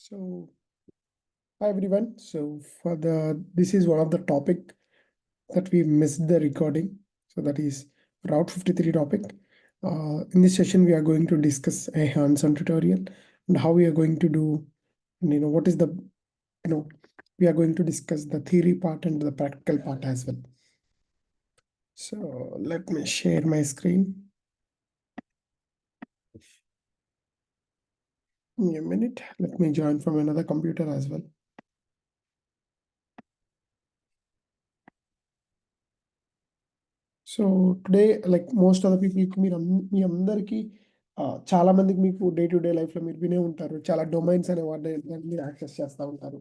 So, hi everyone. So, this is one of the topic that we missed the recording. So that is Route 53 topic. In this session, we are going to discuss a hands-on tutorial and how we are going to do. And, what is the, we are going to discuss the theory part and the practical part as well. So let me share my screen. Give me a minute. Let me join from another computer as well. So today like most of the పీపుల్కి మీ అందరికీ చాలా మందికి మీకు day to day లైఫ్లో మీరు వినే ఉంటారు. చాలా డొమైన్స్ అనే వాటిని మీరు యాక్సెస్ చేస్తూ ఉంటారు.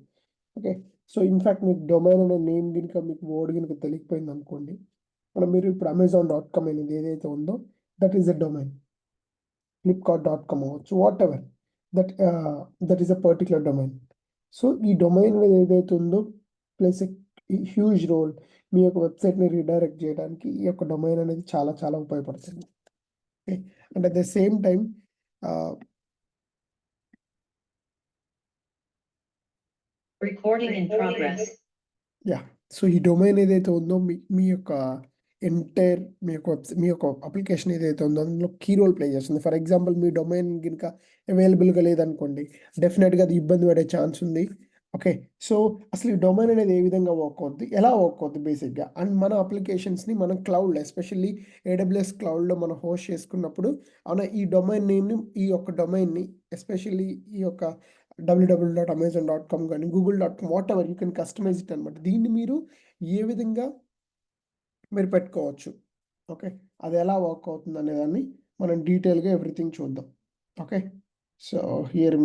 ఓకే, సో ఇన్ఫ్యాక్ట్ మీకు డొమైన్ అనే నేమ్ కనుక మీకు వర్డ్ కనుక తెలియకపోయింది అనుకోండి, మీరు ఇప్పుడు Amazon.com అనేది ఏదైతే ఉందో that is a domain. Flipkart.com అవ్వచ్చు, what ever that is a particular domain. So ఈ డొమైన్ అనేది ఏదైతే ఉందో ప్లస్ హ్యూజ్ రోల్ మీ యొక్క వెబ్సైట్ని రీడైరెక్ట్ చేయడానికి ఈ యొక్క డొమైన్ అనేది చాలా చాలా ఉపయోగపడుతుంది. Okay, and at the same time Recording in progress. So ఈ డొమైన్ ఏదైతే ఉందో మీ యొక్క ఎంటైర్ మీ యొక్క అప్లికేషన్ ఏదైతే ఉందో అందులో కీ రోల్ ప్లే చేస్తుంది. ఫర్ ఎగ్జాంపుల్ మీ డొమైన్ కనుక అవైలబుల్గా లేదనుకోండి, డెఫినెట్గా అది ఇబ్బంది పడే ఛాన్స్ ఉంది. ఓకే, సో అసలు ఈ డొమైన్ అనేది ఏ విధంగా వర్క్ అవుద్ది, ఎలా వర్క్ అవుద్ది బేసిక్గా, అండ్ మన అప్లికేషన్స్ని మనం క్లౌడ్లో ఎస్పెషల్లీ AWS క్లౌడ్లో మనం హోస్ట్ చేసుకున్నప్పుడు అవునా ఈ డొమైన్ నేమ్ని ఈ యొక్క డొమైన్ని ఎస్పెషల్లీ ఈ యొక్క www.amazon.com కానీ google.com whatever you can customise it అనమాట. దీన్ని మీరు ఏ విధంగా మీరు పెట్టుకోవచ్చు. ఓకే, అది ఎలా వర్క్ అవుతుంది అనే దాన్ని మనం డీటెయిల్గా ఎవ్రీథింగ్ చూద్దాం. Okay, so here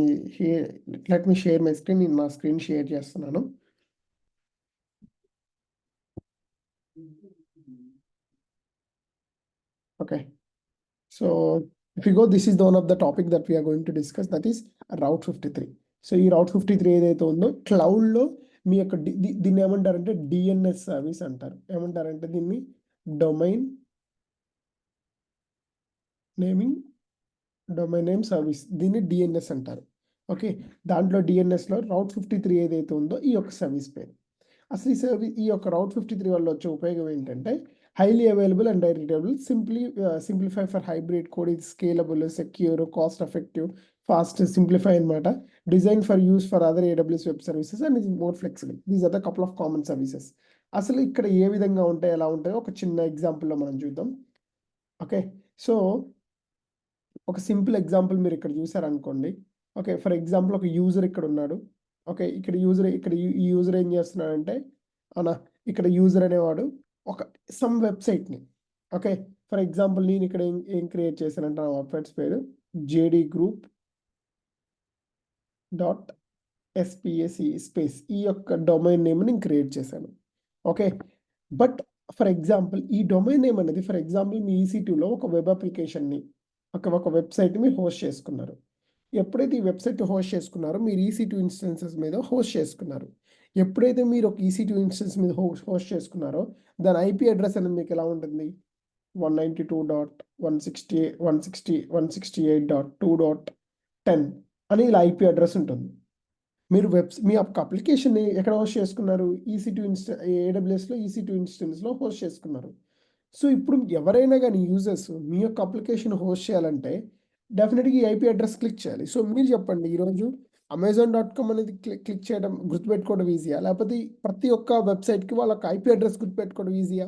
let me share my screen. నేను నా స్క్రీన్ షేర్ చేస్తున్నాను. Okay, so if you go, this is the one of the topic that we are going to discuss, that is Route 53. So ఈ Route 53 ఏదైతే ఉందో క్లౌడ్లో మీ యొక్క దీన్ని ఏమంటారంటే DNS service అంటారు. ఏమంటారంటే దీన్ని డొమైన్ నేమ్ సర్వీస్, దీన్ని DNS అంటారు. ఓకే, దాంట్లో DNSలో Route 53 ఏదైతే ఉందో ఈ యొక్క సర్వీస్ పేరు. అసలు ఈ యొక్క Route 53 వల్ల వచ్చే ఉపయోగం ఏంటంటే highly available and readable, simplify for hybrid code, ఇది scalable, secure, cost effective, fast, simplify అనమాట. Design for use for other AWS web services and ఇది more flexible. These are the couple of common services. అసలు ఇక్కడ ఏ విధంగా ఉంటాయి, ఎలా ఉంటాయో ఒక చిన్న ఎగ్జాంపుల్లో మనం చూద్దాం. ఓకే, సో ఒక సింపుల్ ఎగ్జాంపుల్ మీరు ఇక్కడ చూసారనుకోండి. ఓకే, ఫర్ ఎగ్జాంపుల్ ఒక యూజర్ ఇక్కడ ఉన్నాడు. ఓకే, ఈ యూజర్ ఏం చేస్తున్నాడంటే అవునా, ఇక్కడ యూజర్ అనేవాడు ఒక సమ్ వెబ్సైట్ని, ఓకే, ఫర్ ఎగ్జాంపుల్ నేను ఇక్కడ ఏం క్రియేట్ చేశానంటే నా వెబ్సైట్స్ పేరు jdgroup.space స్పేస్, ఈ యొక్క డొమైన్ నేమ్ నేను క్రియేట్ చేశాను. ఓకే, బట్ ఫర్ ఎగ్జాంపుల్ ఈ డొమైన్ నేమ్ అనేది ఫర్ ఎగ్జాంపుల్ మీ EC2లో ఒక వెబ్ అప్లికేషన్ని ఒక వెబ్సైట్ మీరు హోస్ట్ చేసుకున్నారు. ఎప్పుడైతే ఈ వెబ్సైట్ హోస్ట్ చేసుకున్నారో మీరు EC2 ఇన్స్టెన్సెస్ మీద హోస్ట్ చేసుకున్నారు. ఎప్పుడైతే మీరు ఒక EC2 ఇన్స్టెన్స్ మీద హోస్ట్ చేసుకున్నారో దాని IP అడ్రస్ అనేది మీకు ఎలా ఉంటుంది, 192.168.2.10 అని ఇలా IP అడ్రస్ ఉంటుంది. మీరు మీ యొక్క అప్లికేషన్ని ఎక్కడ హోస్ట్ చేసుకున్నారు, AWSలో EC2 ఇన్స్టెన్స్లో హోస్ట్ చేసుకున్నారు. సో ఇప్పుడు ఎవరైనా కానీ యూజర్స్ మీ యొక్క అప్లికేషన్ హోస్ట్ చేయాలంటే డెఫినెట్గా ఈ IP అడ్రస్ క్లిక్ చేయాలి. సో మీరు చెప్పండి, ఈరోజు Amazon.com అనేది క్లిక్ చేయడం గుర్తుపెట్టుకోవడం ఈజీయా, లేకపోతే ప్రతి ఒక్క వెబ్సైట్కి వాళ్ళకి IP అడ్రస్ గుర్తుపెట్టుకోవడం ఈజీయా?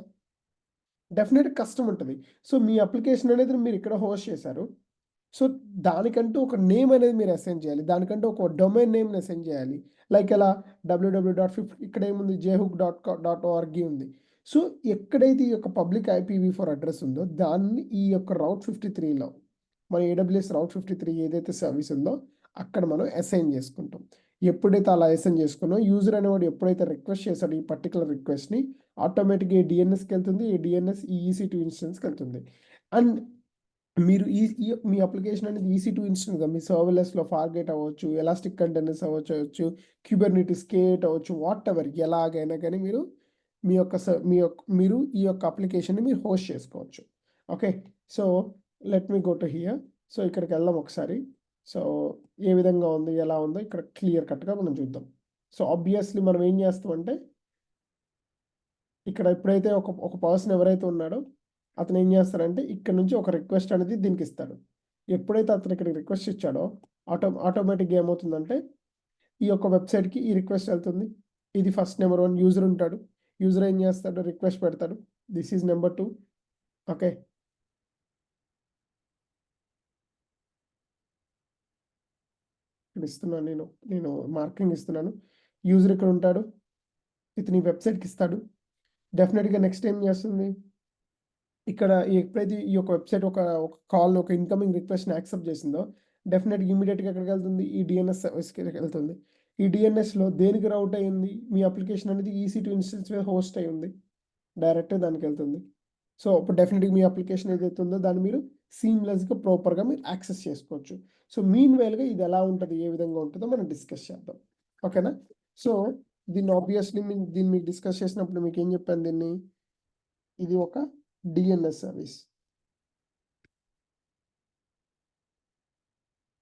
డెఫినెట్ కష్టం ఉంటుంది. సో మీ అప్లికేషన్ అనేది మీరు ఇక్కడ హోస్ట్ చేశారు. సో దానికంటూ ఒక నేమ్ అనేది మీరు అసైన్ చేయాలి, దానికంటూ ఒక డొమైన్ నేమ్ని అసైన్ చేయాలి. లైక్ ఎలా www.50 ఇక్కడ ఏముంది, jhook.org ఉంది. సో ఎక్కడైతే ఈ యొక్క పబ్లిక్ IPv4 అడ్రస్ ఉందో దాన్ని ఈ యొక్క Route 53లో మన AWS Route 53 ఏదైతే సర్వీస్ ఉందో అక్కడ మనం అసైన్ చేసుకుంటాం. ఎప్పుడైతే అలా అసైన్ చేసుకున్నా యూజర్ అనేవాడు ఎప్పుడైతే రిక్వెస్ట్ చేశాడో ఈ పర్టికులర్ రిక్వెస్ట్ని ఆటోమేటిక్గా ఈ DNSకి వెళ్తుంది, ఈ DNS ఈ EC2 ఇన్స్టెన్స్కి వెళ్తుంది. అండ్ మీరు మీ అప్లికేషన్ అనేది EC2 ఇన్స్టెన్స్, మీ సర్వర్లెస్లో ఫార్గేట్ అవ్వచ్చు, ఎలాస్టిక్ కంటైనర్స్ అవ్వచ్చు, క్యూబర్నెటిస్ K8 అవ్వచ్చు, వాట్ ఎవర్ ఎలాగైనా కానీ మీరు ఈ యొక్క అప్లికేషన్ని మీరు హోస్ట్ చేసుకోవచ్చు. Okay, so let me go to hear. So ఇక్కడికి వెళ్దాం ఒకసారి. సో ఏ విధంగా ఉంది, ఎలా ఉందో ఇక్కడ క్లియర్ కట్గా మనం చూద్దాం. సో ఆబ్వియస్లీ మనం ఏం చేస్తామంటే ఇక్కడ ఎప్పుడైతే ఒక పర్సన్ ఎవరైతే ఉన్నాడో అతను ఏం చేస్తాడంటే ఇక్కడ నుంచి ఒక రిక్వెస్ట్ అనేది దీనికి ఇస్తాడు. ఎప్పుడైతే అతను ఇక్కడ రిక్వెస్ట్ ఇచ్చాడో ఆటోమేటిక్గా ఏమవుతుందంటే ఈ యొక్క వెబ్సైట్కి ఈ రిక్వెస్ట్ వెళ్తుంది. ఇది ఫస్ట్ నెంబర్ 1 యూజర్ ఉంటాడు. యూజర్ ఏం చేస్తాడు, రిక్వెస్ట్ పెడతాడు. This is number 2. ఓకే, ఇక్కడ ఇస్తున్నాను, నేను మార్కింగ్ ఇస్తున్నాను. యూజర్ ఇక్కడ ఉంటాడు, ఇతని వెబ్సైట్కి ఇస్తాడు. డెఫినెట్గా నెక్స్ట్ ఏం చేస్తుంది, ఇక్కడ ఎప్పుడైతే ఈ యొక్క వెబ్సైట్ ఒక కాల్ ఒక ఇన్కమింగ్ రిక్వెస్ట్ని యాక్సెప్ట్ చేసిందో డెఫినెట్గా ఇమీడియట్గా ఎక్కడికి వెళ్తుంది, ఈ డిఎన్ఎస్ సర్వీస్కి వెళ్తుంది. ఈ డిఎన్ఎస్లో దేనికి రౌట్ అయ్యింది, మీ అప్లికేషన్ అనేది EC2 ఇన్స్టెన్స్ మీద హోస్ట్ అయి ఉంది, డైరెక్ట్గా దానికి వెళ్తుంది. సో అప్పుడు డెఫినెట్గా మీ అప్లికేషన్ ఏదైతే ఉందో దాన్ని మీరు సీమ్లెస్గా ప్రాపర్గా మీరు యాక్సెస్ చేసుకోవచ్చు. సో మీన్ వేల్గా ఇది ఎలా ఉంటుంది, ఏ విధంగా ఉంటుందో మనం డిస్కస్ చేద్దాం. ఓకేనా? సో దీన్ని ఆబ్వియస్లీ దీన్ని మీకు డిస్కస్ చేసినప్పుడు మీకు ఏం చెప్పాను, దీన్ని ఇది ఒక డిఎన్ఎస్ సర్వీస్.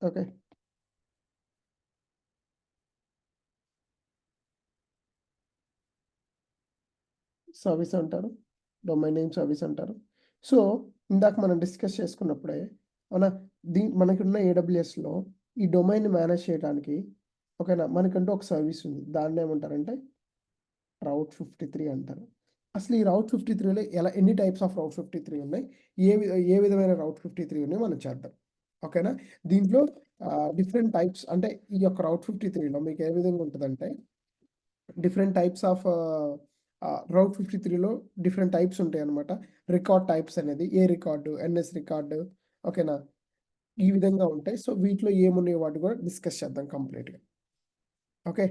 ఓకే, సర్వీస్ అంటారు, డొమైన్ నేమ్ సర్వీస్ అంటారు. సో ఇందాక మనం డిస్కస్ చేసుకున్నప్పుడే మనకున్న AWSలో ఈ డొమైన్ మేనేజ్ చేయడానికి ఓకేనా, మనకంటూ ఒక సర్వీస్ ఉంది. దాన్ని ఏమంటారంటే రౌట్ 53 అంటారు. అసలు ఈ రౌట్ 53లో ఎన్ని టైప్స్ ఆఫ్ రౌట్ 53 ఉన్నాయి, ఏ విధమైన రౌట్ 53 ఉన్నాయి మనం చేద్దాం. ఓకేనా? దీంట్లో డిఫరెంట్ టైప్స్, అంటే ఈ యొక్క రౌట్ 53లో మీకు ఏ విధంగా ఉంటుందంటే డిఫరెంట్ టైప్స్ ఆఫ్ రౌట్ 53లో డిఫరెంట్ టైప్స్ ఉంటాయి అనమాట. రికార్డ్ టైప్స్ అనేది ఏ రికార్డు, NS రికార్డు, ఓకేనా, ఈ విధంగా ఉంటాయి. సో వీటిలో ఏమున్నాయి వాటి కూడా డిస్కస్ చేద్దాం కంప్లీట్గా. ఓకే,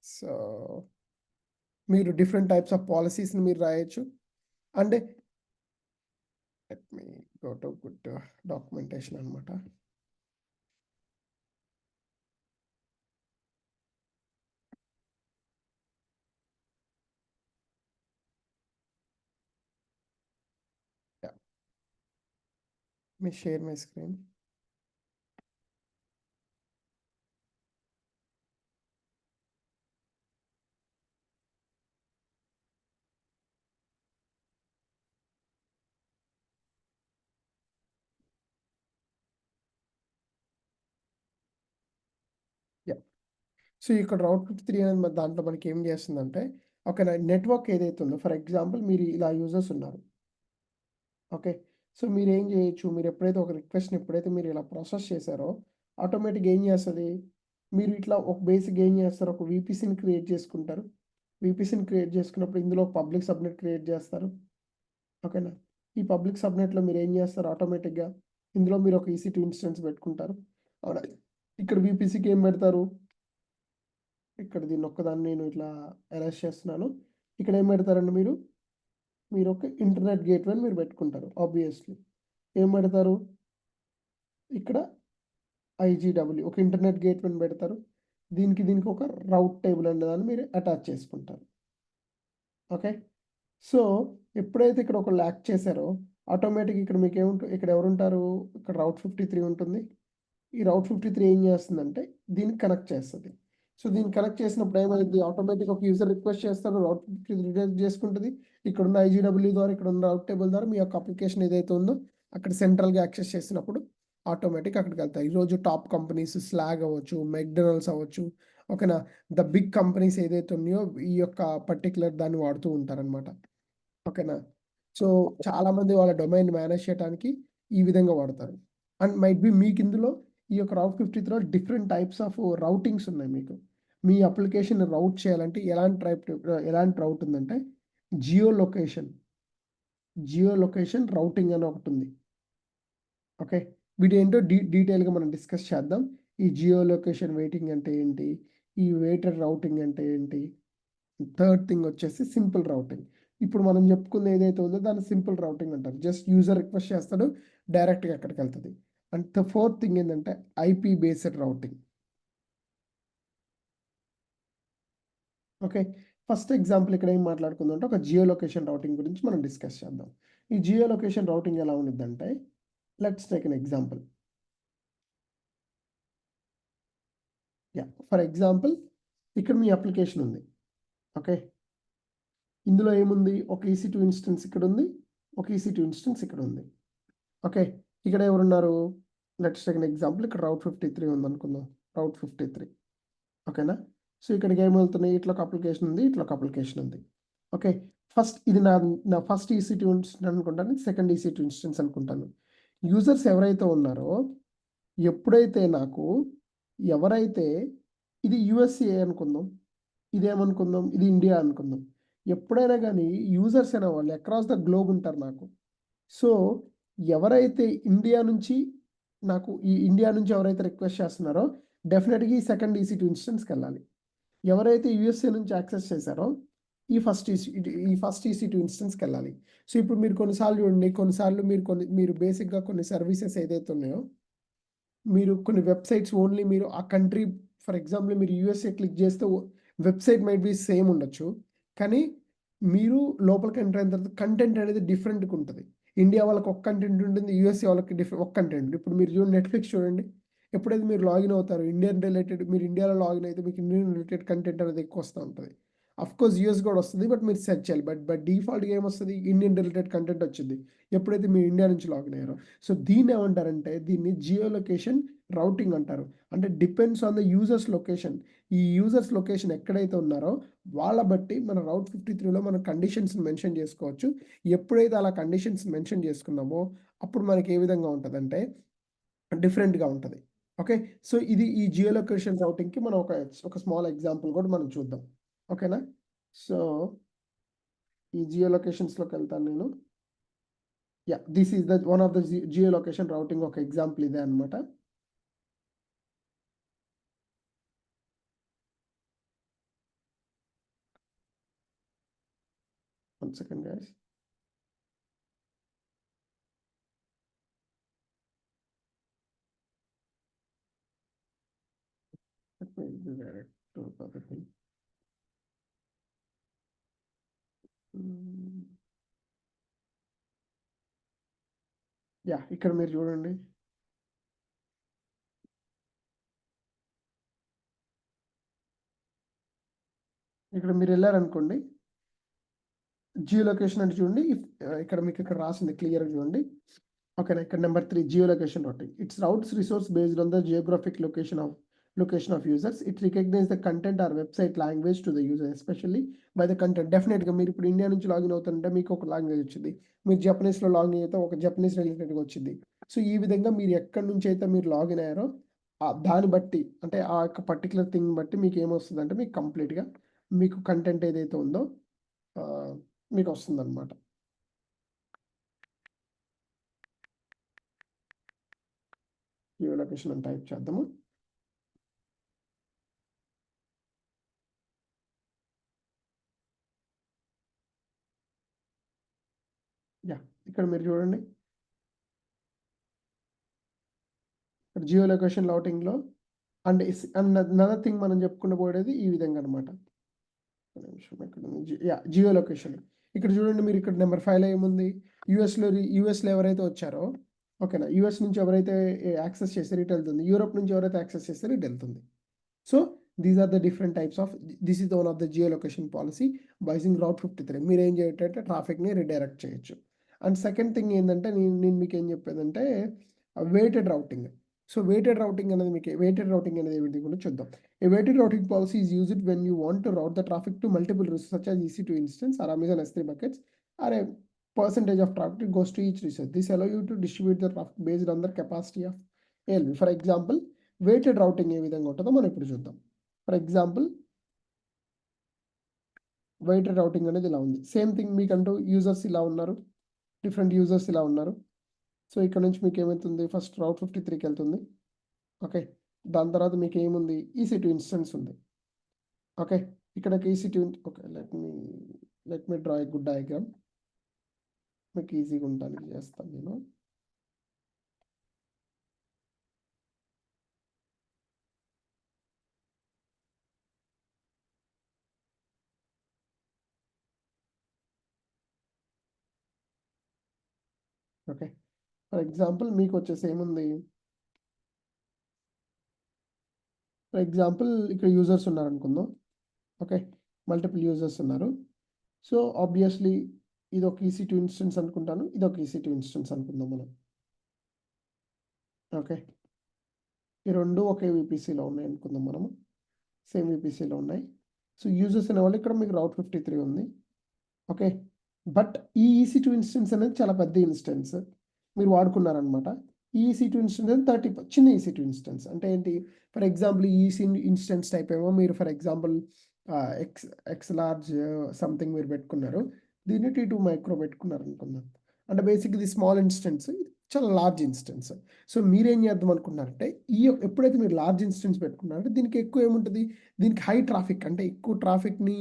సో మీరు డిఫరెంట్ టైప్స్ ఆఫ్ పాలసీస్ని మీరు రాయొచ్చు. అంటే let me go to good documentation అనమాట. మీ షేర్ మై స్క్రీన్. సో ఇక్కడ రౌట్ 53 అనేది దాంట్లో మనకి ఏం చేస్తుందంటే ఒక నెట్వర్క్ ఏదైతే ఉందో, ఫర్ ఎగ్జాంపుల్ మీరు ఇలా యూజర్స్ ఉన్నారు. ఓకే, సో మీరు ఏం చేయొచ్చు, మీరు ఎప్పుడైతే ఒక రిక్వెస్ట్ని ఎప్పుడైతే మీరు ఇలా ప్రాసెస్ చేశారో ఆటోమేటిక్గా ఏం చేస్తుంది, మీరు ఇట్లా ఒక బేసిక్ ఏం చేస్తారు, ఒక VPCని క్రియేట్ చేసుకుంటారు. VPCని క్రియేట్ చేసుకున్నప్పుడు ఇందులో పబ్లిక్ సబ్నెట్ క్రియేట్ చేస్తారు. ఓకేనా, ఈ పబ్లిక్ సబ్నెట్లో మీరు ఏం చేస్తారు, ఆటోమేటిక్గా ఇందులో మీరు ఒక EC2 ఇన్స్టెన్స్ పెట్టుకుంటారు. అవునా, ఇక్కడ VPCకి ఏం పెడతారు, ఇక్కడ దీన్ని ఒక్కదాన్ని నేను ఇట్లా అరెస్ట్ చేస్తున్నాను. ఇక్కడ ఏం పెడతారండి, మీరు ఒక ఇంటర్నెట్ గేట్వేని మీరు పెట్టుకుంటారు. ఆబ్వియస్లీ ఏం పెడతారు, ఇక్కడ IGW ఒక ఇంటర్నెట్ గేట్వేని పెడతారు. దీనికి ఒక రౌట్ టేబుల్ అనే దాన్ని మీరు అటాచ్ చేసుకుంటారు. ఓకే, సో ఎప్పుడైతే ఇక్కడ ఒక ల్యాక్ చేశారో ఆటోమేటిక్ ఇక్కడ మీకు ఏముంటుంది, ఇక్కడ ఎవరుంటారు, ఇక్కడ రౌట్ 53 ఉంటుంది. ఈ రౌట్ 53 ఏం చేస్తుందంటే దీనికి కనెక్ట్ చేస్తుంది. సో దీన్ని కనెక్ట్ చేసినప్పుడు ఏమైంది, ఆటోమేటిక్ ఒక యూజర్ రిక్వెస్ట్ చేస్తారు, రౌట్ 53 రిడైరెక్ట్ చేసుకుంటుంది. ఇక్కడ ఉన్న IGW ద్వారా, ఇక్కడ ఉన్న రౌట్ టేబుల్ ద్వారా మీ యొక్క అప్లికేషన్ ఏదైతే ఉందో అక్కడ సెంట్రల్గా యాక్సెస్ చేసినప్పుడు ఆటోమేటిక్ అక్కడికి వెళ్తాయి. ఈరోజు టాప్ కంపెనీస్ స్లాగ్ అవ్వచ్చు, మెక్డొనాల్డ్స్ అవ్వచ్చు, ఓకేనా, ద బిగ్ కంపెనీస్ ఏదైతే ఉన్నాయో ఈ యొక్క పర్టికులర్ దాన్ని వాడుతూ ఉంటారనమాట. ఓకేనా, సో చాలామంది వాళ్ళ డొమైన్ మేనేజ్ చేయడానికి ఈ విధంగా వాడతారు. అండ్ మైట్ బి మీకు ఇందులో ఈ యొక్క రౌట్ 53లో డిఫరెంట్ టైప్స్ ఆఫ్ రౌటింగ్స్ ఉన్నాయి. మీకు మీ అప్లికేషన్ రౌట్ చేయాలంటే ఎలాంటి రౌట్ ఉందంటే జియో లొకేషన్ రౌటింగ్ అని ఒకటి ఉంది. ఓకే, వీటి ఏంటో డీటెయిల్గా మనం డిస్కస్ చేద్దాం. ఈ జియో లొకేషన్ వెయిటింగ్ అంటే ఏంటి, ఈ వెయిటెడ్ రౌటింగ్ అంటే ఏంటి, థర్డ్ థింగ్ వచ్చేసి సింపుల్ రౌటింగ్. ఇప్పుడు మనం చెప్పుకుంది ఏదైతే ఉందో దాన్ని సింపుల్ రౌటింగ్ అంటారు. జస్ట్ యూజర్ రిక్వెస్ట్ చేస్తాడు, డైరెక్ట్గా అక్కడికి వెళ్తుంది. అండ్ ఫోర్త్ థింగ్ ఏంటంటే IP based routing. Okay, first example ఇక్కడ ఏం మాట్లాడుకుందాం అంటే ఒక జియో లొకేషన్ రౌటింగ్ గురించి మనం డిస్కస్ చేద్దాం. ఈ జియో లొకేషన్ రౌటింగ్ ఎలా ఉండిద్దంటే let's take an example. For example ఇక్కడ మీ అప్లికేషన్ ఉంది. ఓకే, ఇందులో ఏముంది, ఒక EC2 ఇన్స్టెన్స్ ఇక్కడ ఉంది, ఒక EC2 ఇన్స్టెన్స్ ఇక్కడ ఉంది. ఓకే, ఇక్కడ ఎవరున్నారు, లెట్స్ టేక్ ఎన్ ఎగ్జాంపుల్, ఇక్కడ రౌట్ 53 ఉంది అనుకుందాం, రౌట్ 53. ఓకేనా, సో ఇక్కడికి ఏమవుతున్నాయి, ఇట్లా ఒక అప్లికేషన్ ఉంది, ఇట్లా ఒక అప్లికేషన్ ఉంది. ఓకే, ఫస్ట్ ఇది నా ఫస్ట్ EC2 ఇన్స్టెన్స్ అనుకుంటాను, సెకండ్ EC2 ఇన్స్టెన్స్ అనుకుంటాను. యూజర్స్ ఎవరైతే ఉన్నారో, ఎప్పుడైతే నాకు ఎవరైతే ఇది USA అనుకుందాం, ఇదేమనుకుందాం, ఇది ఇండియా అనుకుందాం. ఎప్పుడైనా కానీ యూజర్స్ అనే వాళ్ళు అక్రాస్ ద గ్లోబ్ ఉంటారు నాకు. సో ఎవరైతే ఇండియా నుంచి ఎవరైతే రిక్వెస్ట్ చేస్తున్నారో డెఫినెట్గా ఈ సెకండ్ EC2 ఇన్స్టెన్స్కి వెళ్ళాలి. ఎవరైతే USA నుంచి యాక్సెస్ చేశారో ఈ ఫస్ట్ EC2 ఇన్స్టెన్స్కి వెళ్ళాలి. సో ఇప్పుడు మీరు కొన్నిసార్లు చూడండి, మీరు బేసిక్గా కొన్ని సర్వీసెస్ ఏదైతే ఉన్నాయో, మీరు కొన్ని వెబ్సైట్స్ ఓన్లీ మీరు ఆ కంట్రీ, ఫర్ ఎగ్జాంపుల్ మీరు USA క్లిక్ చేస్తే వెబ్సైట్ మైట్ బి సేమ్ ఉండొచ్చు, కానీ మీరు లోపలికి ఎంటర్ అయిన తర్వాత కంటెంట్ అనేది డిఫరెంట్గా ఉంటుంది. ఇండియా వాళ్ళకి ఒక కంటెంట్ ఉంటుంది, USA వాళ్ళకి ఒక కంటెంట్. ఇప్పుడు మీరు చూడండి, నెట్ఫ్లిక్స్ చూడండి, ఎప్పుడైతే మీరు లాగిన్ అవుతారు ఇండియన్ రిలేటెడ్, మీరు ఇండియాలో లాగిన్ అయితే మీకు ఇండియన్ రిలేటెడ్ కంటెంట్ అనేది ఎక్కువ వస్తూ ఉంటుంది. అఫ్ కోర్స్ US కూడా వస్తుంది, బట్ మీరు సెర్చ్ చేయాలి. బట్ డిఫాల్ట్గా ఏమొస్తుంది, ఇండియన్ రిలేటెడ్ కంటెంట్ వచ్చింది ఎప్పుడైతే మీరు ఇండియా నుంచి లాగిన్ అయ్యారో. సో దీన్ని ఏమంటారంటే, దీన్ని జియో లొకేషన్ రౌటింగ్ అంటారు. అంటే depends on the users location. ఈ యూజర్స్ లొకేషన్ ఎక్కడైతే ఉన్నారో వాళ్ళ బట్టి మన రౌట్ 53లో మనం కండిషన్స్ మెన్షన్ చేసుకోవచ్చు. ఎప్పుడైతే అలా కండిషన్స్ మెన్షన్ చేసుకున్నామో అప్పుడు మనకి ఏ విధంగా ఉంటుందంటే డిఫరెంట్గా ఉంటుంది. ఓకే, సో ఇది ఈ జియో లొకేషన్ రౌటింగ్కి మనం ఒక స్మాల్ ఎగ్జాంపుల్ కూడా మనం చూద్దాం. ఓకేనా, సో ఈ జియో లొకేషన్స్లోకి వెళ్తాను నేను. This is the one of the geo location routing ఒక ఎగ్జాంపుల్ ఇదే అనమాట. One second, guys. Let me redirect to the other thing. ఇక్కడ మీరు చూడండి, ఇక్కడ మీరు వెళ్ళారనుకోండి, జియో లొకేషన్ అంటే చూడండి, ఇక్కడ మీకు ఇక్కడ రాసింది క్లియర్గా చూడండి. ఓకేనా, ఇక్కడ number 3 Jio location routing. It's routes resource based on the geographic location of users. It recognizes the content or website language to the user, especially by the content. డెఫినెట్గా మీరు ఇప్పుడు ఇండియా నుంచి లాగిన్ అవుతుంటే మీకు ఒక లాంగ్వేజ్ వచ్చింది, మీరు జపనీస్లో లాగిన్ అయితే ఒక జపనీస్ రిలేటెడ్గా వచ్చింది. సో ఈ విధంగా మీరు ఎక్కడి నుంచి అయితే మీరు లాగిన్ అయ్యారో దాన్ని బట్టి, అంటే ఆ యొక్క పర్టికులర్ థింగ్ బట్టి మీకు ఏమొస్తుంది అంటే మీకు కంప్లీట్గా మీకు కంటెంట్ ఏదైతే ఉందో మీకు వస్తుంది అనమాట. జియో లొకేషన్ అని టైప్ చేద్దాము. ఇక్కడ మీరు చూడండి, జియో లొకేషన్ రౌటింగ్లో అండ్ అనదర్ థింగ్ మనం చెప్పుకుంటూ పోయేది ఈ విధంగా అనమాట. జియో లొకేషన్ ఇక్కడ చూడండి, మీరు ఇక్కడ నెంబర్ 5లో ఏముంది, యూఎస్లో ఎవరైతే వచ్చారో, ఓకేనా, యూఎస్ నుంచి ఎవరైతే యాక్సెస్ చేస్తారో ఇటు వెళ్తుంది, యూరోప్ నుంచి ఎవరైతే యాక్సెస్ చేస్తారో ఇటు వెళ్తుంది. So these are the different types of, this is the one of the geo location policy biasing route 53. మీరు ఏం చేయటంటే ట్రాఫిక్ని రిడైరెక్ట్ చేయొచ్చు. అండ్ సెకండ్ థింగ్ ఏంటంటే, నేను మీకు ఏం చెప్పేదంటే weighted routing. So weighted routing అనేది ఏమిటి కూడా చూద్దాం. A weighted routing policy is used when you want to route the traffic to multiple resources such as EC2 instance or Amazon S3 buckets, or a percentage of traffic goes to each resource. This allows you to distribute the traffic based on the capacity of ALB. For example, weighted routing ఏ విధంగా ఉంటుందో మనం ఇప్పుడు చూద్దాం. For example weighted routing అనేది ఇలా ఉంది. Same thing మీకంటూ users ఇలా ఉన్నారు, డిఫరెంట్ యూజర్స్ ఇలా ఉన్నారు. సో ఇక్కడ నుంచి మీకు ఏమవుతుంది, ఫస్ట్ రౌట్ 53కి వెళ్తుంది. ఓకే, దాని తర్వాత మీకు ఏముంది, EC2 ఇన్స్టెన్స్ ఉంది. ఓకే, ఇక్కడ EC2, okay, let me draw a good diagram, మీకు ఈజీగా ఉండడానికి చేస్తాను నేను. ఓకే, ఫర్ ఎగ్జాంపుల్ మీకు వచ్చేసి ఏముంది, ఫర్ ఎగ్జాంపుల్ ఇక్కడ యూజర్స్ ఉన్నారనుకుందాం. ఓకే, మల్టిపుల్ యూజర్స్ ఉన్నారు. సో ఆబ్వియస్లీ ఇది ఒక EC2 ఇన్స్టెన్స్ అనుకుంటాను, ఇది ఒక EC2 ఇన్స్టెన్స్ అనుకుందాం మనం. ఓకే, ఈ రెండు ఒకే VPCలో ఉన్నాయి అనుకుందాం మనము, సేమ్ VPCలో ఉన్నాయి. సో యూజర్స్ అనేవాళ్ళు ఇక్కడ మీకు రౌట్ 53 ఉంది. ఓకే, బట్ ఈ EC2 ఇన్స్టెన్స్ అనేది చాలా పెద్ద ఇన్స్టెన్స్ మీరు వాడుకున్నారనమాట. ఈ EC2 ఇన్స్టెన్స్ అనేది 30 చిన్న EC2 ఇన్స్టెన్స్ అంటే ఏంటి, ఫర్ ఎగ్జాంపుల్ ఈ ఇన్స్టెన్స్ టైప్ ఏమో మీరు for example X large something మీరు పెట్టుకున్నారు, దీన్ని T2 మైక్రో పెట్టుకున్నారు అనుకుందాం. అంటే బేసిక్ ఇది స్మాల్ ఇన్స్టెన్స్, చాలా లార్జ్ ఇన్స్టెన్స్. సో మీరేం చేద్దాం అనుకున్నారంటే ఎప్పుడైతే మీరు లార్జ్ ఇన్స్టెన్స్ పెట్టుకున్నారంటే దీనికి ఎక్కువ ఏముంటుంది, దీనికి హై ట్రాఫిక్ అంటే ఎక్కువ ట్రాఫిక్ని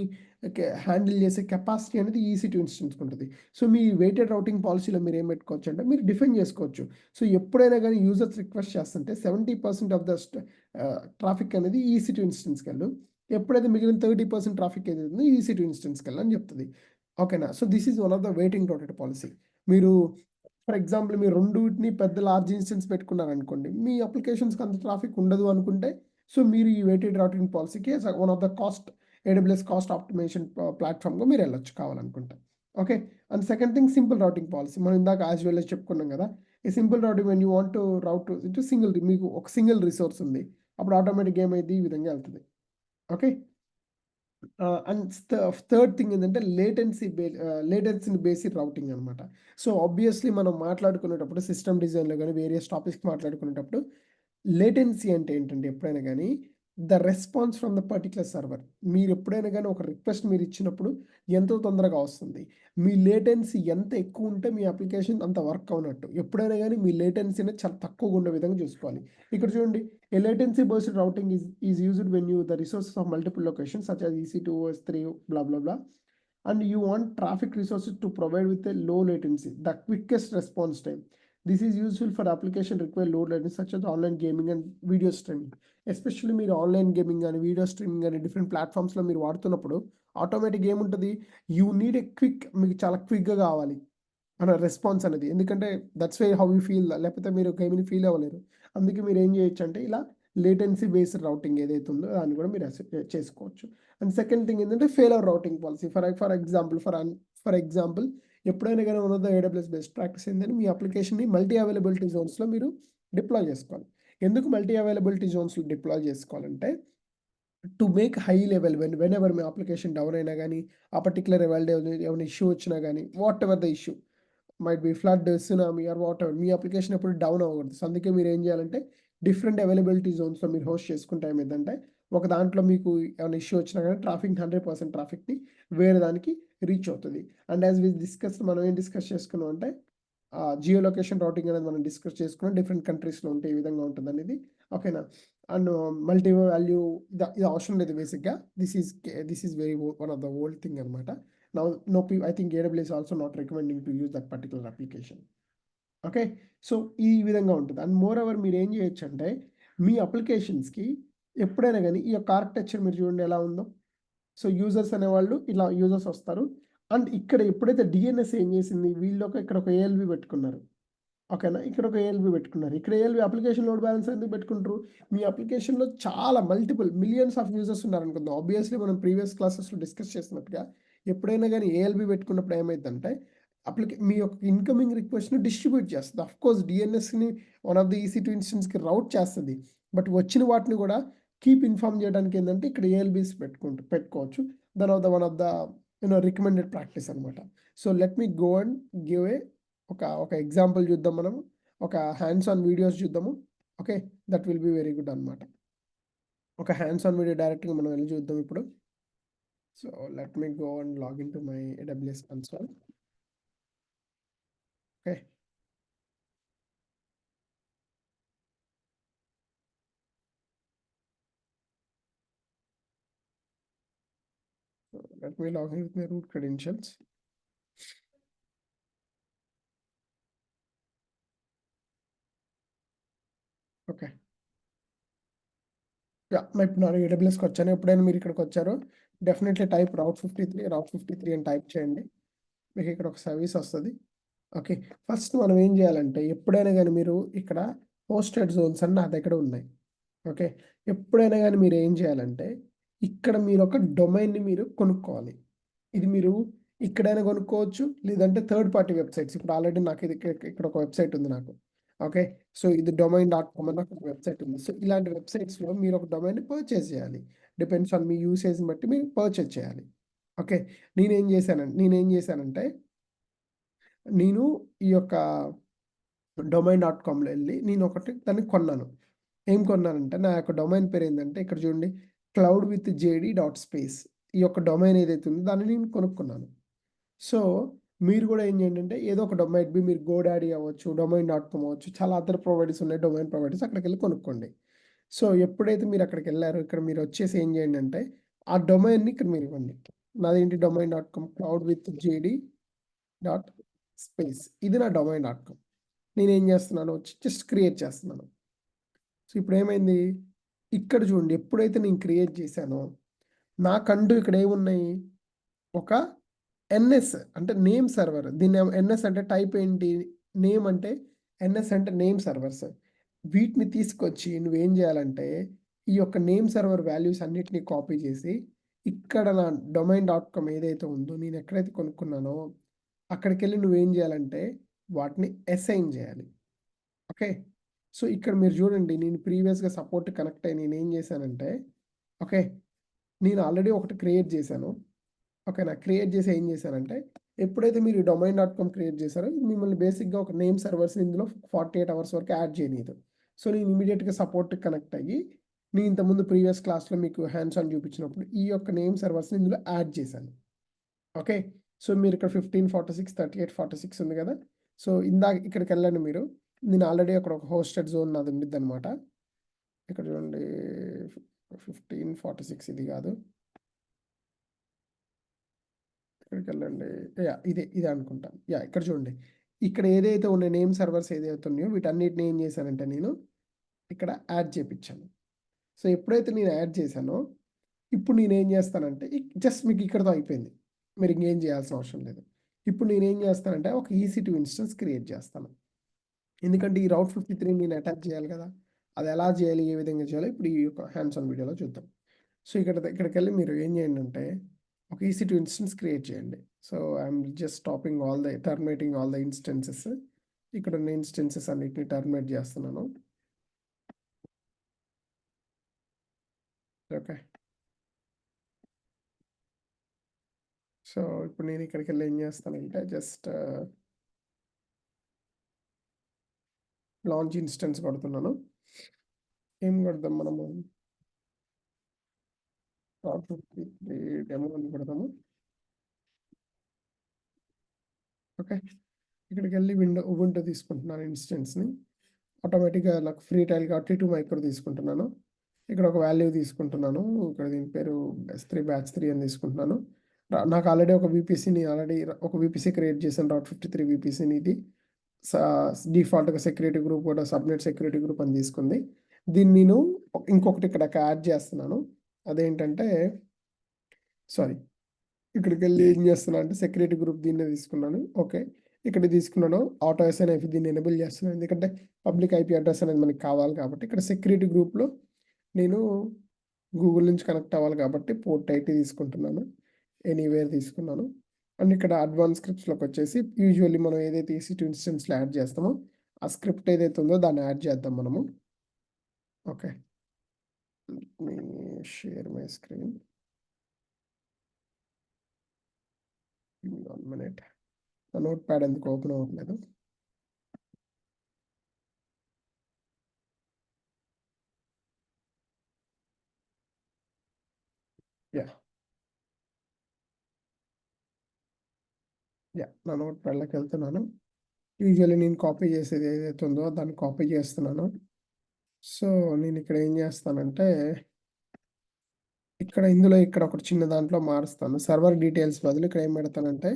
హ్యాండిల్ చేసే కెపాసిటీ అనేది EC2 ఇన్స్టెన్స్కి ఉంటుంది. సో మీ వెయిటెడ్ రౌటింగ్ పాలసీలో మీరు ఏం పెట్టుకోవచ్చు అంటే మీరు డిఫైన్ చేసుకోవచ్చు. సో ఎప్పుడైనా కానీ యూజర్స్ రిక్వెస్ట్ చేస్తుంటే 70% ఆఫ్ ద ట్రాఫిక్ అనేది EC2 ఇన్స్టెన్స్కి వెళ్ళు, ఎప్పుడైతే మిగిలిన 30% ట్రాఫిక్ ఏదైతే EC2 ఇన్స్టెన్స్కి వెళ్ళని చెప్తుంది. ఓకేనా, so this is one of the waiting routed policy. మీరు ఫర్ ఎగ్జాంపుల్ మీరు రెండుని పెద్ద లార్జ్ ఇన్స్టెన్స్ పెట్టుకున్నారనుకోండి, మీ అప్లికేషన్స్కి అంత ట్రాఫిక్ ఉండదు అనుకుంటే, సో మీరు ఈ వెయిటెడ్ రౌటింగ్ పాలసీకి one of the AWS cost optimization ప్లాట్ఫామ్గా మీరు వెళ్ళొచ్చు కావాలనుకుంటే. Okay, and second thing simple routing policy. మనం ఇందాక యాజ్ వెల్ చెప్పుకున్నాం కదా, ఈ simple routing when you want to route ఇటు సింగిల్, మీకు ఒక సింగిల్ రిసోర్స్ ఉంది, అప్పుడు ఆటోమేటిక్ ఏమైంది ఈ విధంగా వెళ్తుంది. ఓకే, అండ్ థర్డ్ థింగ్ ఏంటంటే లేటెన్సీని బేస్డ్ రౌటింగ్ అనమాట. సో ఆబ్వియస్లీ మనం మాట్లాడుకునేటప్పుడు సిస్టమ్ డిజైన్లో కానీ వేరియస్ టాపిక్స్ మాట్లాడుకునేటప్పుడు లేటెన్సీ అంటే ఏంటంటే ఎప్పుడైనా కానీ the response from the particular server. మీరు ఎప్పుడైనా కానీ ఒక రిక్వెస్ట్ మీరు ఇచ్చినప్పుడు ఎంతో తొందరగా వస్తుంది. మీ లేటెన్సీ ఎంత ఎక్కువ ఉంటే మీ అప్లికేషన్ అంత వర్క్ అవునట్టు. ఎప్పుడైనా కానీ మీ లేటెన్సీని చాలా తక్కువగా ఉండే విధంగా చూసుకోవాలి. ఇక్కడ చూడండి, a latency based routing is used when the resources of multiple locations such as EC2, S3, blah blah blah, and you want traffic resources to provide with a low latency, the quickest response time. This is useful for application require low latency such as online gaming and video streaming. Especially మీరు online gaming కానీ video streaming కానీ different ప్లాట్ఫామ్స్లో మీరు వాడుతున్నప్పుడు automatic ఏముంటుంది, you need a quick, మీకు చాలా క్విక్గా కావాలి అన్న రెస్పాన్స్ అనేది. ఎందుకంటే that's why how you feel, లేకపోతే మీరు గేమ్ని ఫీల్ అవ్వలేరు. అందుకే మీరు ఏం చేయొచ్చు అంటే ఇలా లేటెన్సీ బేస్డ్ రౌటింగ్ ఏదైతే ఉందో దాన్ని కూడా మీరు చేసుకోవచ్చు. అండ్ సెకండ్ థింగ్ ఏంటంటే failure routing policy. For example ఎప్పుడైనా కానీ one of the AWS best practice ఏంటంటే మీ అప్లికేషన్ని మల్టీ అవైలబిలిటీ జోన్స్లో మీరు డిప్లాయ్ చేసుకోవాలి. ఎందుకు మల్టీ అవైలబిలిటీ జోన్స్లో డిప్లాయ్ చేసుకోవాలంటే to make high level whenever మీ అప్లికేషన్ డౌన్ అయినా కానీ, ఆ పర్టికులర్ ఏమైనా ఇష్యూ వచ్చినా కానీ, whatever the issue might be flood, tsunami or whatever, మీ అప్లికేషన్ ఎప్పుడు డౌన్ అవ్వకూడదు. సో అందుకే మీరు ఏం చేయాలంటే డిఫరెంట్ అవైలబిలిటీ జోన్స్లో మీరు హోస్ట్ చేసుకుంటే ఏమైందంటే ఒక దాంట్లో మీకు ఏమైనా ఇష్యూ వచ్చినా కానీ ట్రాఫిక్ 100% ట్రాఫిక్ని వేరే దానికి రీచ్ అవుతుంది. అండ్ యాజ్ వి మనం ఏం డిస్కస్ చేసుకున్నాం అంటే జియో లొకేషన్ రౌటింగ్ అనేది మనం డిస్కస్ చేసుకున్నాం, డిఫరెంట్ కంట్రీస్లో ఉంటే ఈ విధంగా ఉంటుంది అనేది. ఓకేనా, అండ్ మల్టీ వాల్యూ ఇది అవసరం లేదు బేసిక్గా. This is very one of the old thing అనమాట. No, I think AWS also not recommending to use that particular application. Okay, so ఈ విధంగా ఉంటుంది. అండ్ మోర్ ఓవర్ మీరు ఏం చేయొచ్చు అంటే మీ అప్లికేషన్స్కి ఎప్పుడైనా కానీ ఈ యొక్క ఆర్కిటెక్చర్ మీరు చూడండి ఎలా ఉందో. సో యూజర్స్ అనేవాళ్ళు ఇలా యూజర్స్ వస్తారు, అండ్ ఇక్కడ ఎప్పుడైతే DNS ఏం చేసింది, వీళ్ళు ఇక్కడ ఒక ALB పెట్టుకున్నారు. ఓకేనా, ఇక్కడ ఒక ALB పెట్టుకున్నారు. ఇక్కడ ALB అప్లికేషన్ లోడ్ బ్యాలెన్స్ ఎందుకు పెట్టుకుంటారు, మీ అప్లికేషన్లో చాలా మల్టిపుల్ మిలియన్స్ ఆఫ్ యూజర్స్ ఉన్నారనుకుందాం. ఆబ్వియస్లీ మనం ప్రీవియస్ క్లాసెస్లో డిస్కస్ చేసినట్టుగా ఎప్పుడైనా కానీ ALB పెట్టుకున్నప్పుడు ఏమైందంటే మీ యొక్క ఇన్కమింగ్ రిక్వెస్ట్ని డిస్ట్రిబ్యూట్ చేస్తుంది. అఫ్కోర్స్ DNSని వన్ ఆఫ్ ద EC2 ఇన్స్టెన్స్కి రౌట్ చేస్తుంది, బట్ వచ్చిన వాటిని కూడా కీప్ ఇన్ఫార్మ్ చేయడానికి ఏంటంటే ఇక్కడ ALBs పెట్టుకోవచ్చు. One of the recommended practice అనమాట. So let me go and give a ఒక ఎగ్జాంపుల్ చూద్దాం మనం, ఒక హ్యాండ్స్ ఆన్ వీడియోస్ చూద్దాము. Okay, that will be very good అనమాట. ఒక హ్యాండ్స్ ఆన్ వీడియో డైరెక్ట్గా మనం వెళ్ళి చూద్దాం ఇప్పుడు. So let me go and log in to my AWS console. Okay. So let me log in with my root credentials. Okay. Yeah, ఇప్పుడు నా AWSకి వచ్చాను. ఎప్పుడైనా మీరు ఇక్కడికి వచ్చారో డెఫినెట్లీ టైప్ రౌట్ 53 అని టైప్ చేయండి, మీకు ఇక్కడ ఒక సర్వీస్ వస్తుంది. ఓకే, ఫస్ట్ మనం ఏం చేయాలంటే ఎప్పుడైనా కానీ మీరు ఇక్కడ హోస్టెడ్ జోన్స్ అని నా దగ్గర ఉన్నాయి. ఓకే. ఎప్పుడైనా గానీ మీరేం చేయాలంటే, ఇక్కడ మీరొక డొమైన్‌ని మీరు కొనుక్కోవాలి. ఇది మీరు ఇక్కడైనా కొనుక్కోవచ్చు. లేదంటే థర్డ్ పార్టీ వెబ్‌సైట్స్. ఇప్పుడు ఆల్రెడీ నాకు ఇది ఇక్కడ ఒక వెబ్‌సైట్ ఉంది నాకు. ఓకే. సో, ఇది డొమైన్ డాట్ కామ్ అని ఒక వెబ్‌సైట్ ఉంది. సో, ఇలాంటి వెబ్‌సైట్స్‌లో మీరు ఒక డొమైన్‌ని పర్చేజ్ చేయాలి. డిపెండ్స్ ఆన్ మీ యూసేజ్‌ని బట్టి మీరు పర్చేజ్ చేయాలి. ఓకే. నేనేం చేశానంటే, నేను ఈ యొక్క డొమైన్ డాట్ కామ్‌లో ఎళ్లి నేనొకటి దాన్ని కొన్నాను. ఏం కొన్నానంటే, నా యొక్క డొమైన్ పేరేందంటే, ఇక్కడ చూడండి cloud with JD dot space. ఈ యొక్క డొమైన్ ఏదైతే ఉందో దాన్ని నేను కొనుక్కున్నాను. సో, మీరు గూడా ఏం చేయండంటే ఏదో ఒక మైట్ బి మీరు గోడాడీ అవ్వచ్చు, డొమైన్ డాట్ కామ్ అవ్వచ్చు. చాలా అదర్ ప్రొవైడర్స్ ఉన్నాయి. డొమైన్ ప్రొవైడర్స్ అక్కడికెళ్లి కొనుక్కోండి. సో, ఎప్పుడైతే మీరక్కడికెళ్లారో ఇక్కడ మీరొచ్చేసి ఏం చేయండంటే, ఆ డొమైన్‌ని ఇక్కడ మీరివ్వండి. నాదేంటి domain dot com cloud with JD dot space. ఇది నా డొమైన్ డాట్ కామ్. నేనేం చేస్తున్నాను వచ్చి జస్ట్ క్రియేట్ చేస్తున్నాను. సో, ఇప్పుడేమైంది? ఇక్కడ చూడండి ఎప్పుడైతే నేను క్రియేట్ చేశానో, నాకంటూ ఇక్కడేమున్నాయి? ఒక ఎన్ఎస్ అంటే నేమ్ సర్వర్. ఎన్ఎస్ అంటే టైప్ ఏంటి? నేమ్ అంటే ఎన్ఎస్ అంటే నేమ్ సర్వర్స్. వీటిని తీసుకొచ్చి నువ్వేం చేయాలంటే, ఈ యొక్క నేమ్ సర్వర్ వాల్యూస్ అన్నిటిని కాపీ చేసి, ఇక్కడ నా డొమైన్ డాట్ కామ్ ఏదైతే ఉందో, నేను ఎక్కడైతే కొనుక్కున్నానో, అక్కడికెళ్ళి నువ్వేం చేయాలంటే, వాటిని అసైన్ చేయాలి. ఓకే. సో, ఇక్కడ మీరు చూడండి నేను ప్రీవియస్‌గా సపోర్ట్ కనెక్ట్ అయ్యి నేనేం చేశానంటే, ఓకే. నేను ఆల్రెడీ ఒకటి క్రియేట్ చేశాను. ఓకేనా. క్రియేట్ చేసి ఏం చేశానంటే, ఎప్పుడైతే మీరు డొమైన్ డాట్ కామ్ క్రియేట్ చేశారో, ఇది మిమ్మల్ని బేసిక్‌గా ఒక నేమ్ సర్వర్స్‌ని ఇందులో 48 అవర్స్ వరకు యాడ్ చేయనీయదు. సో, నేను ఇమ్మీడియేట్‌గా సపోర్ట్‌కి కనెక్ట్ అయ్యి, నేను ఇంతకుముందు ప్రీవియస్ క్లాస్‌లో మీకు హ్యాండ్స్ ఆన్ చూపించినప్పుడు ఈ యొక్క నేమ్ సర్వర్స్‌ని ఇందులో యాడ్ చేశాను. ఓకే. సో, మీరిక్కడ 1546, 3846 ఉంది కదా! సో, ఇందాక ఇక్కడికెళ్ళండి మీరు. నేను ఆల్రెడీ అక్కడ ఒక హోస్టెడ్ జోన్ నాది ఉండిద్దనమాట. ఇక్కడ చూడండి 1546 ఇది కాదు. ఇక్కడికెళ్ళండి. యాహ్! ఇదే అనుకుంటాను. యాహ్! ఇక్కడ చూడండి. ఇక్కడ ఏదైతే ఉన్న నేమ్ సర్వర్స్ ఏదైతే ఉన్నాయో వీటన్నిటిని ఏం చేశానంటే నేను ఇక్కడ యాడ్ చేపిచ్చాను. సో, ఎప్పుడైతే నేను యాడ్ చేశానో, ఇప్పుడు నేనేం చేస్తానంటే జస్ట్ మీకు ఇక్కడితో అయిపోయింది. మీరు ఇంకేం చేయాల్సిన అవసరం లేదు. ఇప్పుడు నేనేం చేస్తానంటే ఒక EC2 ఇన్‌స్టెన్స్ క్రియేట్ చేస్తాను. ఎందుకంటే ఈ రౌట్ 53 నేను అటాచ్ చేయాలి కదా! అది ఎలా చేయాలి? ఏ విధంగా చేయాలో ఇప్పుడు ఈ యొక్క హ్యాండ్స్ ఆన్ వీడియోలో చూద్దాం. సో, ఇక్కడికెళ్ళి మీరు ఏం చేయండంటే ఒక EC2 ఇన్‌స్టెన్స్ క్రియేట్ చేయండి. So, I'm just stopping terminating all the instances. ఇక్కడున్న ఇన్‌స్టెన్సెస్ అన్నిటిని టర్మినేట్ చేస్తున్నాను. ఓకే. సో, ఇప్పుడు నేను ఇక్కడికెళ్ళి ఏం చేస్తానంటే జస్ట్ లాంచ్ ఇన్‌స్టెన్స్ కొడుతున్నాను. ఏం కొడదాం మనము? రౌట్ 53 డెమో అని కొడదాము. ఓకే. ఇక్కడికెళ్ళి ఉబుంటూ తీసుకుంటున్నాను ఇన్‌స్టెన్స్‌ని. ఆటోమేటిక్‌గా నాకు ఫ్రీ ట్రయల్ కాబట్టి 2 మైక్రో తీసుకుంటున్నాను. ఇక్కడ ఒక వాల్యూ తీసుకుంటున్నాను. ఇక్కడ దీని పేరు బ్యాచ్ 3 అని తీసుకుంటున్నాను. నాకు ఆల్రెడీ ఒక వీపీసీ క్రియేట్ చేశాను. రౌట్ 53 వీపీసీని ఇది. సా డిఫాల్ట్‌గా సెక్యూరిటీ గ్రూప్ కూడా సబ్‌నెట్ సెక్యూరిటీ గ్రూప్ అని తీసుకుంది. దీన్ని నేను ఇంకొకటి ఇక్కడ యాడ్ చేస్తున్నాను. అదేంటంటే సారీ. ఇక్కడికెళ్ళి ఏం చేస్తున్నా అంటే సెక్యూరిటీ గ్రూప్ దీన్నే తీసుకున్నాను. ఓకే. ఇక్కడ తీసుకున్నాను. ఆటో ఎస్ఎన్ఎఫ్ దీన్ని ఎనేబుల్ చేస్తున్నాను. ఎందుకంటే పబ్లిక్ ఐపీ అడ్రెస్ అనేది మనకి కావాలి కాబట్టి ఇక్కడ సెక్యూరిటీ గ్రూప్‌లో నేను గూగుల్ నుంచి కనెక్ట్ అవ్వాలి కాబట్టి పోర్ట్ 80 తీసుకుంటున్నాను. ఎనీవేర్ తీసుకున్నాను. అండ్ ఇక్కడ అడ్వాన్స్ స్క్రిప్ట్స్‌లోకొచ్చేసి యూజువల్లీ మనం ఏదైతే EC2 ఇన్‌స్టెన్స్‌లో యాడ్ చేస్తామో ఆ స్క్రిప్ట్ ఏదైతే ఉందో దాన్ని యాడ్ చేద్దాం మనము. Okay. Let me share my screen. 1 minute. నా నోట్‌ప్యాడ్ ఎందుకో ఓపెన్ అవ్వట్లేదు. యాహ్! నా నోట్‌ప్యాడ్‌లోకెళ్తున్నాను. యూజువల్లీ నేను కాపీ చేసేది ఏదైతే ఉందో దాన్ని కాపీ చేస్తున్నాను. సో, నేనిక్కడ ఏం చేస్తానంటే, ఇక్కడ ఒకటి చిన్న దాంట్లో మారుస్తాను. సర్వర్ డీటెయిల్స్ బదులు ఇక్కడ ఏం పెడతానంటే,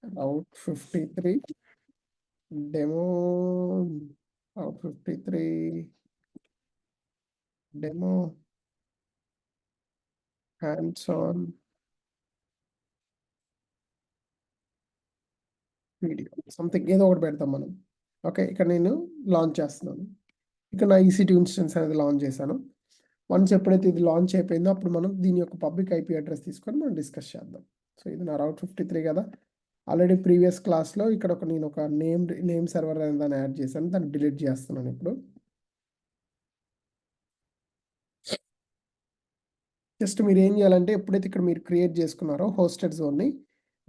route 53 demo route 53 demo hands on video something ఏదో ఒకటి పెడతాం మనం. ఓకే. ఇక్కడ నేను లాంచ్ చేస్తున్నాను. ఇక నా EC2 ఇన్స్టెన్స్ అనేది లాంచ్ చేశాను. వన్స్ ఎప్పుడైతే ఇది లాంచ్ అయిపోయిందో అప్పుడు మనం దీని యొక్క పబ్లిక్ IP అడ్రస్ తీసుకొని మనం డిస్కస్ చేద్దాం. సో ఇది నా రౌట్ 53 కదా. ఆల్రెడీ ప్రీవియస్ క్లాస్లో ఇక్కడ నేను ఒక నేమ్ సర్వర్ అనేది దాన్ని యాడ్ చేశాను, దాన్ని డిలీట్ చేస్తున్నాను ఇప్పుడు. జస్ట్ మీరు ఏం చేయాలంటే ఎప్పుడైతే ఇక్కడ మీరు క్రియేట్ చేసుకున్నారో హోస్టెడ్ జోన్ని,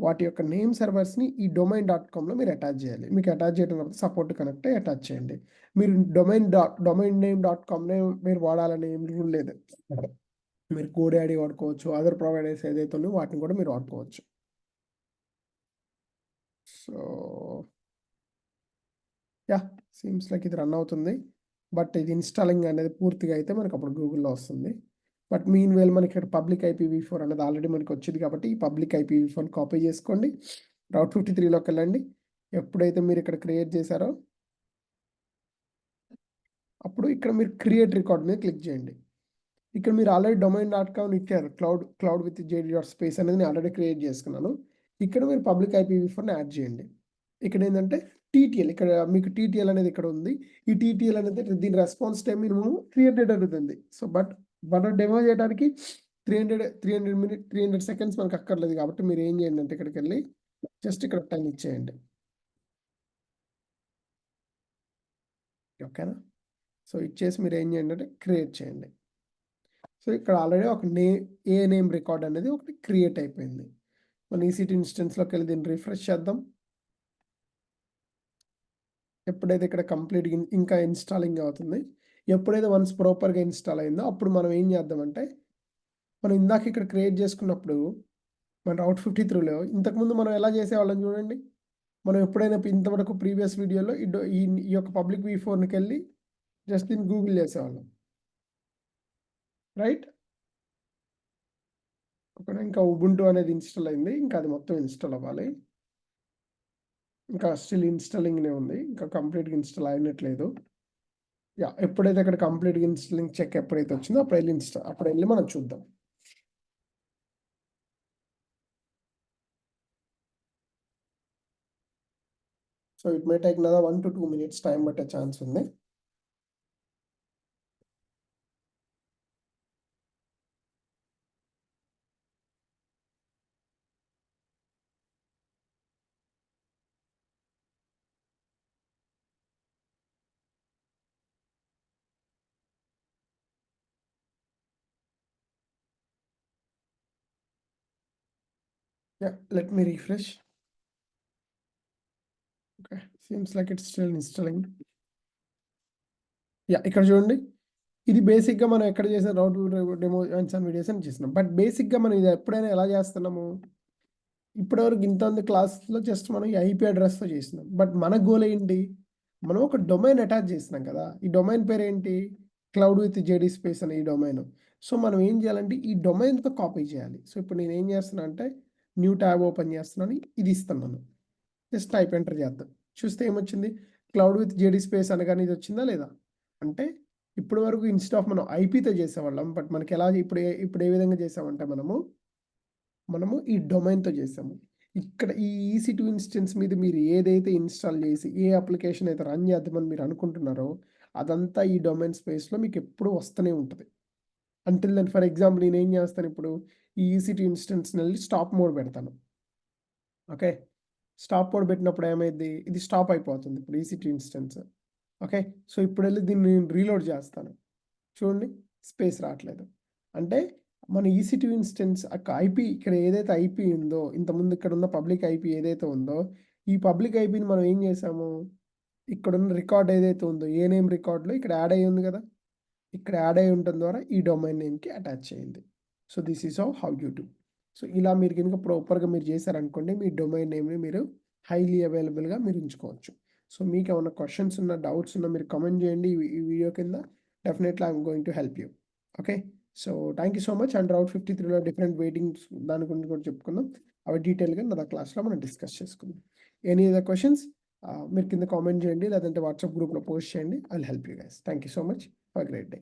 వాటి యొక్క నేమ్ సర్వర్స్ని ఈ domain.comలో మీరు అటాచ్ చేయాలి. మీకు అటాచ్ చేయడం తర్వాత సపోర్ట్ కనెక్ట్ అటాచ్ చేయండి. మీరు domain name.comనే మీరు వాడాలని ఏం రూల్ లేదు. మీరు GoDaddy వాడుకోవచ్చు, అదర్ ప్రొవైడర్స్ ఏదైతే ఉన్నాయో వాటిని కూడా మీరు వాడుకోవచ్చు. సో యా, సీమ్స్ లైక్ ఇది రన్ అవుతుంది. బట్ ఇది ఇన్స్టాలింగ్ అనేది పూర్తిగా అయితే మనకు అప్పుడు గూగుల్లో వస్తుంది. బట్ మీన్ వేల్ మనకి ఇక్కడ పబ్లిక్ IPv4 అనేది ఆల్రెడీ మనకి వచ్చింది కాబట్టి ఈ పబ్లిక్ IPv4 కాపీ చేసుకోండి. రౌట్ 53లోకి వెళ్ళండి. ఎప్పుడైతే మీరు ఇక్కడ క్రియేట్ చేశారో అప్పుడు ఇక్కడ మీరు క్రియేట్ రికార్డ్ మీద క్లిక్ చేయండి. ఇక్కడ మీరు ఆల్రెడీ domain.com ఇచ్చారు. క్లౌడ్ విత్ JD.space అనేది నేను ఆల్రెడీ క్రియేట్ చేసుకున్నాను. ఇక్కడ మీరు పబ్లిక్ IPv4ని యాడ్ చేయండి. ఇక్కడ ఏంటంటే TTL, ఇక్కడ మీకు TTL అనేది ఇక్కడ ఉంది. ఈ TTL అనేది దీని రెస్పాన్స్ టైం మినిమం 300 అడుగుతుంది. సో బట్ మనం డెమో చేయడానికి 300 సెకండ్స్ మనకు అక్కర్లేదు కాబట్టి మీరు ఏం చేయండి అంటే ఇక్కడికి వెళ్ళి జస్ట్ ఇక్కడ 10 ఇచ్చేయండి. ఓకేనా. సో ఇచ్చేసి మీరు ఏం చేయండి అంటే క్రియేట్ చేయండి. సో ఇక్కడ ఆల్రెడీ ఒక నేమ్ రికార్డ్ అనేది ఒకటి క్రియేట్ అయిపోయింది. మన EC2 ఇన్స్టెన్స్లోకి వెళ్ళి దీన్ని రిఫ్రెష్ చేద్దాం. ఎప్పుడైతే ఇక్కడ కంప్లీట్ ఇంకా ఇన్స్టాలింగ్ అవుతుంది, ఎప్పుడైతే వన్స్ ప్రాపర్గా ఇన్స్టాల్ అయిందో అప్పుడు మనం ఏం చేద్దామంటే, మనం ఇందాక ఇక్కడ క్రియేట్ చేసుకున్నప్పుడు మన రౌట్ 53లో ఇంతకుముందు మనం ఎలా చేసేవాళ్ళం చూడండి. మనం ఎప్పుడైనా ఇంతవరకు ప్రీవియస్ వీడియోలో ఈ యొక్క పబ్లిక్ V4కి వెళ్ళి జస్ట్ దీన్ని గూగుల్ చేసేవాళ్ళం, రైట్. ఇంకా ఉబుంటు అనేది ఇన్స్టాల్ అయింది, ఇంకా అది మొత్తం ఇన్స్టాల్ అవ్వాలి. ఇంకా స్టిల్ ఇన్స్టాలింగ్నే ఉంది, ఇంకా కంప్లీట్గా ఇన్స్టాల్ అయినట్లేదు. యా, ఎప్పుడైతే అక్కడ కంప్లీట్గా ఇన్స్టాలింగ్ చెక్ ఎప్పుడైతే వచ్చిందో అప్పుడు వెళ్ళి మనం చూద్దాం. So it may take another 1 to 2 minutes time పట్టే ఛాన్స్ ఉంది. Yeah, let me refresh. Okay, seems like it's still installing. Yeah, ఇక్కడ చూడండి, ఇది బేసిక్గా మనం ఎక్కడ చేసిన రౌట్ డెమో అండ్ వీడియోస్ అని చేసినాం. బట్ బేసిక్గా మనం ఇది ఎప్పుడైనా ఎలా చేస్తున్నాము, ఇప్పటివరకు ఇంత క్లాస్లో జస్ట్ మనం ఈ IP అడ్రస్తో చేసినాం. బట్ మన గోల్ ఏంటి, మనం ఒక డొమైన్ అటాచ్ చేసినాం కదా. ఈ డొమైన్ పేరు ఏంటి, క్లౌడ్ విత్ JD.space అనే ఈ డొమైన్. సో మనం ఏం చేయాలంటే ఈ డొమైన్తో కాపీ చేయాలి. సో ఇప్పుడు నేను ఏం చేస్తున్నా అంటే న్యూ ట్యాబ్ ఓపెన్ చేస్తున్నాను, ఇది ఇస్తున్నాను, జస్ట్ టైప్ ఎంటర్ చేద్దాం. చూస్తే ఏమొచ్చింది, క్లౌడ్ విత్ JD.space అనగానే ఇది వచ్చిందా లేదా. అంటే ఇప్పటి వరకు ఇన్స్టెడ్ ఆఫ్ మనం IPతో చేసేవాళ్ళం, బట్ మనకి ఎలా ఇప్పుడు ఏ విధంగా చేసామంటే మనము ఈ డొమైన్తో చేసాము. ఇక్కడ ఈ EC2 ఇన్స్టెన్స్ మీద మీరు ఏదైతే ఇన్స్టాల్ చేసి ఏ అప్లికేషన్ అయితే రన్ చేద్దామని మీరు అనుకుంటున్నారో అదంతా ఈ డొమైన్ స్పేస్లో మీకు ఎప్పుడు వస్తూనే ఉంటుంది. అంటిల్ దెన్ ఫర్ ఎగ్జాంపుల్ నేను ఏం చేస్తాను, ఇప్పుడు ఈ EC2 ఇన్స్టెన్స్ని వెళ్ళి స్టాప్ మోడ్ పెడతాను. ఓకే, స్టాప్ మోడ్ పెట్టినప్పుడు ఏమైంది, ఇది స్టాప్ అయిపోతుంది ఇప్పుడు EC2 ఇన్స్టెన్స్. ఓకే, సో ఇప్పుడు వెళ్ళి దీన్ని నేను రీలోడ్ చేస్తాను, చూడండి స్పేస్ రావట్లేదు. అంటే మన EC2 ఇన్స్టెన్స్ IP ఇక్కడ ఏదైతే IP ఉందో, ఇంతకుముందు ఇక్కడ ఉన్న పబ్లిక్ IP ఏదైతే ఉందో, ఈ పబ్లిక్ IPని మనం ఏం చేసాము, ఇక్కడ ఉన్న రికార్డ్ ఏదైతే ఉందో ఏ నేమ్ రికార్డ్లో ఇక్కడ యాడ్ అయ్యి ఉంది కదా, ఇక్కడ యాడ్ అయ్యి ఉండటం ద్వారా ఈ డొమైన్ నేమ్కి అటాచ్ చేయండి. So this is how you do. So ఇలా మీరు కనుక ప్రాపర్గా మీరు చేశారనుకోండి, మీ డొమైన్ నేమ్ని మీరు హైలీ అవైలబుల్గా మీరు ఉంచుకోవచ్చు. సో మీకు ఏమైనా క్వశ్చన్స్ ఉన్న డౌట్స్ ఉన్నా మీరు కమెంట్ చేయండి ఈ వీడియో కింద. Definitely I'm going to help you. Okay, so thank you so much. And route 53లో డిఫరెంట్ వెయిటింగ్స్ దాని గురించి కూడా చెప్పుకుందాం. అవి డీటెయిల్గా నా క్లాస్లో మనం డిస్కస్ చేసుకుందాం. ఎనీ అదర్ క్వశ్చన్స్ మీరు కింద కామెంట్ చేయండి, లేదంటే వాట్సాప్ గ్రూప్లో పోస్ట్ చేయండి. I will help you guys. Thank you so much. Have a great day.